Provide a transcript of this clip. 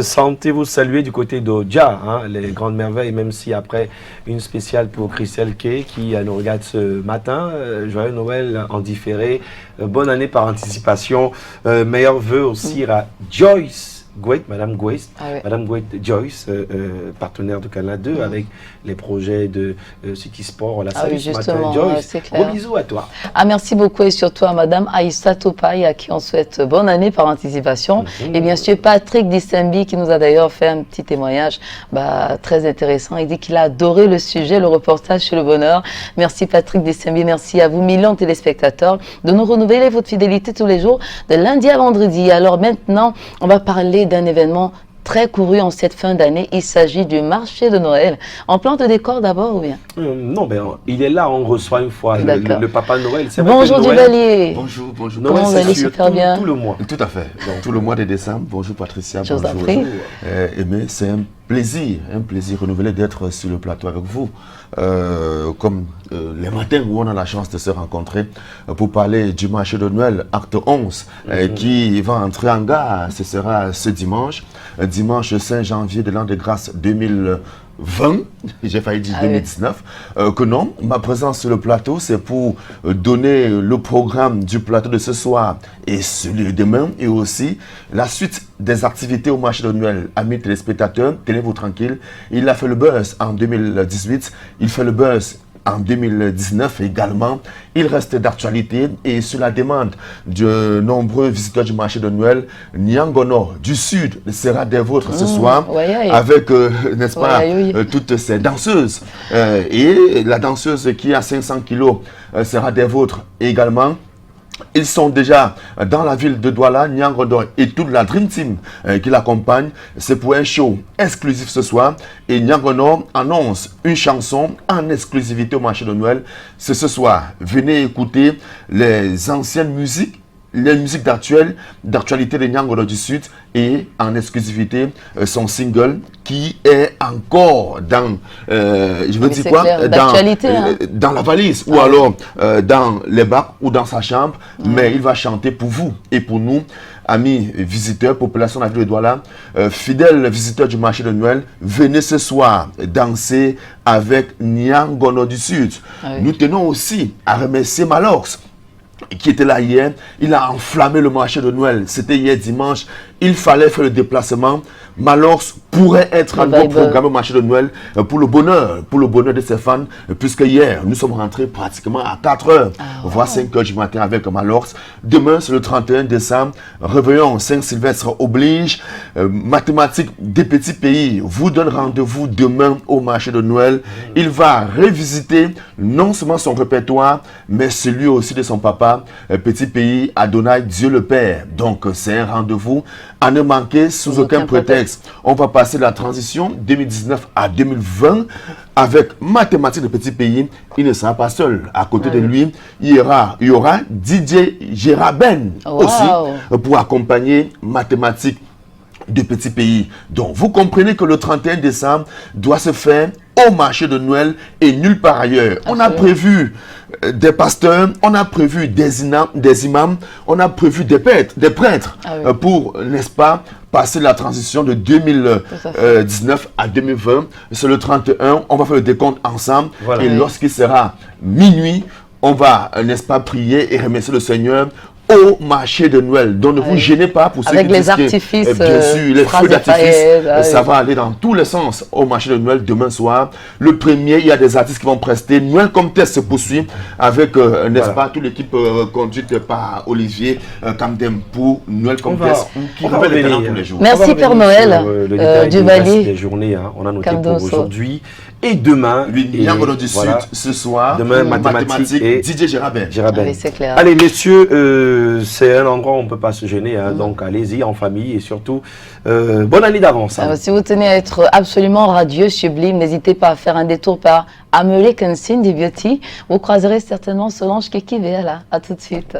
sentez-vous saluer du côté d'Odja, hein, les grandes merveilles, même si après une spéciale pour Christelle Kay qui nous regarde ce matin. Joyeux Noël en différé, bonne année par anticipation. Meilleurs vœux aussi à Joyce Gouet, Madame Gouet, Madame Gouet Joyce, partenaire de Canal 2 avec les projets de City Sport. On la salue ce matin, Joyce. Gros bisous à toi. Ah, merci beaucoup et surtout à Madame Aïssa Topaï à qui on souhaite bonne année par anticipation. Et bien sûr Patrick Dissembi qui nous a d'ailleurs fait un petit témoignage très intéressant. Il dit qu'il a adoré le sujet, le reportage sur le bonheur. Merci Patrick Dissembi, merci à vous millions de téléspectateurs de nous renouveler votre fidélité tous les jours de lundi à vendredi. Alors maintenant, on va parler d'un événement très couru en cette fin d'année. Il s'agit du marché de Noël. On plante le décor d'abord ou bien non, il est là, on reçoit une fois le Papa Noël. Bonjour Duvalier. Bonjour, bonjour. Comment vous allez? Super bien. Tout le mois. Tout à fait. Donc, tout le mois de décembre. Bonjour Patricia. Bonjour. Aimé, c'est un plaisir renouvelé d'être sur le plateau avec vous. Comme les matins où on a la chance de se rencontrer pour parler du marché de Noël, acte 11, qui va entrer en gare. Ce sera ce dimanche, dimanche 5 janvier de l'an de grâce 2020, j'ai failli dire 2019, que non, ma présence sur le plateau, c'est pour donner le programme du plateau de ce soir et celui de demain, et aussi la suite des activités au marché de Noël. Amis téléspectateurs, tenez-vous tranquille, il a fait le buzz en 2018, il fait le buzz en 2019 également. Il reste d'actualité et sur la demande de nombreux visiteurs du marché de Noël, Nyangono du Sud sera des vôtres ce soir avec, n'est-ce pas, toutes ces danseuses. Et la danseuse qui a 500 kilos sera des vôtres également. Ils sont déjà dans la ville de Douala, Nyangono et toute la Dream Team qui l'accompagne. C'est pour un show exclusif ce soir. Et Nyangono annonce une chanson en exclusivité au marché de Noël. C'est ce soir. Venez écouter les anciennes musiques, les musiques d'actualité de Nyangono du Sud et en exclusivité son single qui est encore dans, je veux dire quoi, dans la valise ou alors dans les bacs ou dans sa chambre, mais il va chanter pour vous et pour nous, amis visiteurs, population de la ville de Douala, fidèles visiteurs du marché de Noël, venez ce soir danser avec Nyangono du Sud. Nous tenons aussi à remercier Malox qui était là hier. Il a enflammé le marché de Noël. C'était hier dimanche. Il fallait faire le déplacement. Malox pourrait être un bon programme au marché de Noël pour le bonheur de ses fans, puisque hier, nous sommes rentrés pratiquement à 4 h, voire 5 h du matin avec Malox. Demain, c'est le 31 décembre. Réveillon Saint-Sylvestre oblige. Mathématiques des petits pays vous donne rendez-vous demain au marché de Noël. Il va revisiter non seulement son répertoire, mais celui aussi de son papa, Petit Pays, Adonai, Dieu le Père. Donc, c'est un rendez-vous à ne manquer sous aucun prétexte. On va passer la transition 2019 à 2020 avec Mathématiques de Petit Pays. Il ne sera pas seul. À côté de lui, il y aura DJ Geraben aussi pour accompagner Mathématiques de Petit Pays. Donc, vous comprenez que le 31 décembre doit se faire au marché de Noël et nulle part ailleurs. On a prévu des pasteurs, on a prévu des imams, on a prévu des prêtres pour, n'est-ce pas, passer la transition de 2019 à 2020. C'est le 31, on va faire le décompte ensemble et lorsqu'il sera minuit, on va, n'est-ce pas, prier et remercier le Seigneur au marché de Noël. Donc ne vous gênez pas pour ceux avec qui les disent artifices, que, bien sûr, les feux d'artifice, ça va aller dans tous les sens au marché de Noël demain soir. Le premier, il y a des artistes qui vont prester. Noël comme test se poursuit avec, n'est-ce pas, toute l'équipe conduite par Olivier Camdem pour Noël comme test qui rappelle les talents tous les jours. Merci Père Noël Duvalier. Des journées, on a noté pour aujourd'hui et demain. Nyangono du Sud ce soir. Demain, mathématiques et DJ Geraben. C'est clair. Allez messieurs, c'est un endroit où on ne peut pas se gêner, donc allez-y en famille et surtout, bonne année d'avance. Si vous tenez à être absolument radieux, sublime, n'hésitez pas à faire un détour par Amelie Kensin des Beauty. Vous croiserez certainement Solange Keki. À tout de suite.